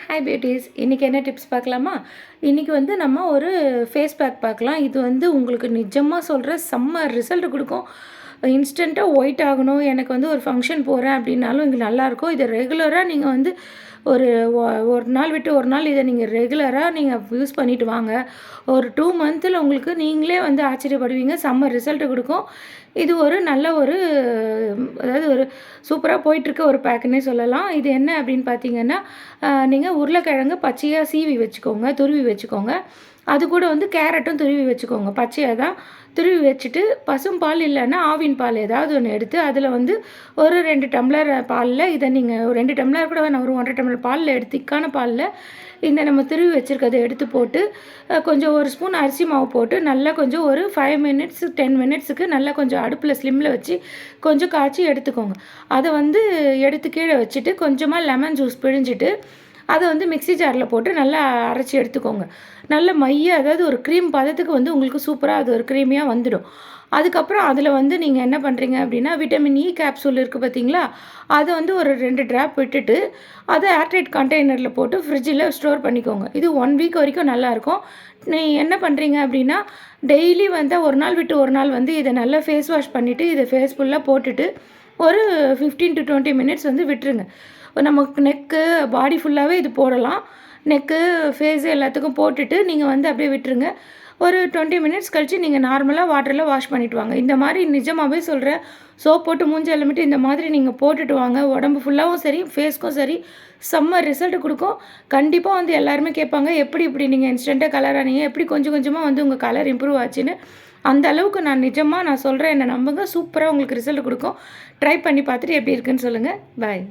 Hi பியூட்டீஸ், இன்றைக்கி என்ன tips பார்க்கலாமா? இன்றைக்கி வந்து நம்ம ஒரு ஃபேஸ் பேக் பார்க்கலாம். இது வந்து உங்களுக்கு நிஜமாக சொல்கிறேன், செம்ம ரிசல்ட் கொடுக்கும். இன்ஸ்டண்ட்டாக ஒயிட் ஆகணும், எனக்கு வந்து ஒரு ஃபங்க்ஷன் போகிறேன் அப்படின்னாலும் இது நல்லாயிருக்கும். இதை ரெகுலராக நீங்கள் வந்து ஒரு ஒரு நாள் விட்டு ஒரு நாள் இதை நீங்கள் ரெகுலராக நீங்கள் யூஸ் பண்ணிவிட்டு வாங்க. ஒரு 2 மந்த்தில் உங்களுக்கு நீங்களே வந்து ஆச்சரியப்படுவீங்க. செம்ம ரிசல்ட்டு கொடுக்கும். இது ஒரு நல்ல ஒரு அதாவது ஒரு சூப்பராக போயிட்டுருக்க ஒரு பேக்குன்னே சொல்லலாம். இது என்ன அப்படின்னு பார்த்தீங்கன்னா, நீங்கள் உருளைக்கிழங்கு பச்சையாக சீவி வச்சுக்கோங்க, துருவி வச்சுக்கோங்க. அது கூட வந்து கேரட்டும் துருவி வச்சுக்கோங்க. பச்சையாக தான் துருவி வச்சுட்டு, பசும்பால் இல்லைன்னா ஆவின் பால் ஏதாவது ஒன்று எடுத்து அதில் வந்து ஒரு 2 டம்ளர் பாலில் இதை நீங்கள் 2 டம்ளர் கூட வேணாம், ஒரு 1 1/2 டம்ளர் பாலில் எடுத்து திக்கான பாலில் இந்த நம்ம துருவி வச்சுருக்கதை எடுத்து போட்டு கொஞ்சம் ஒரு ஸ்பூன் அரிசி மாவு போட்டு நல்லா கொஞ்சம் ஒரு 5 மினிட்ஸ் 10 மினிட்ஸுக்கு நல்லா கொஞ்சம் அடுப்பில் ஸ்லிம்மில் வச்சு கொஞ்சம் காய்ச்சி எடுத்துக்கோங்க. அதை வந்து எடுத்து கீழே வச்சுட்டு கொஞ்சமாக லெமன் ஜூஸ் பிழிஞ்சிட்டு அதை வந்து மிக்ஸி ஜாரில் போட்டு நல்லா அரைச்சி எடுத்துக்கோங்க. நல்ல அதாவது ஒரு க்ரீம் பதத்துக்கு வந்து உங்களுக்கு சூப்பராக அது ஒரு க்ரீமியாக வந்துடும். அதுக்கப்புறம் அதில் வந்து நீங்கள் என்ன பண்ணுறீங்க அப்படின்னா, விட்டமின் இ கேப்சூல் இருக்குது பார்த்தீங்களா, அதை வந்து ஒரு 2 ட்ராப் விட்டுட்டு அதை ஏர்டைட் கண்டெய்னரில் போட்டு ஃப்ரிட்ஜில் ஸ்டோர் பண்ணிக்கோங்க. இது 1 வீக் வரைக்கும் நல்லாயிருக்கும். நீ என்ன பண்ணுறீங்க அப்படின்னா, டெய்லி வந்து ஒரு நாள் விட்டு ஒரு நாள் வந்து இதை நல்லா ஃபேஸ் வாஷ் பண்ணிவிட்டு இதை ஃபேஸ் ஃபுல்லாக போட்டுட்டு ஒரு 15 to 20 மினிட்ஸ் வந்து விட்டுருங்க. நமக்கு நெக்கு பாடி ஃபுல்லாகவே இது போடலாம். நெக்கு ஃபேஸு எல்லாத்துக்கும் போட்டுட்டு நீங்கள் வந்து அப்படியே விட்டுருங்க. ஒரு 20 மினிட்ஸ் கழித்து நீங்கள் நார்மலாக வாட்டரில் வாஷ் பண்ணிவிட்டு வாங்க. இந்த மாதிரி நிஜமாகவே சொல்கிறேன், சோப் போட்டு மூஞ்சி எல்லாமேட்டு இந்த மாதிரி நீங்கள் போட்டுட்டு வாங்க. உடம்பு ஃபுல்லாகவும் சரி, ஃபேஸ்க்கும் சரி, செம்ம ரிசல்ட் கொடுக்கும். கண்டிப்பாக வந்து எல்லாருமே கேட்பாங்க, எப்படி இப்படி நீங்கள் இன்ஸ்டண்ட்டாக கலர் ஆனீங்க, எப்படி கொஞ்சம் கொஞ்சமாக வந்து உங்கள் கலர் இம்ப்ரூவ் ஆச்சுன்னு. அந்த அளவுக்கு நான் சொல்கிறேன், என்னை நம்புங்க. சூப்பராக உங்களுக்கு ரிசல்ட் கொடுக்கும். ட்ரை பண்ணி பார்த்துட்டு எப்படி இருக்குன்னு சொல்லுங்கள். பாய்.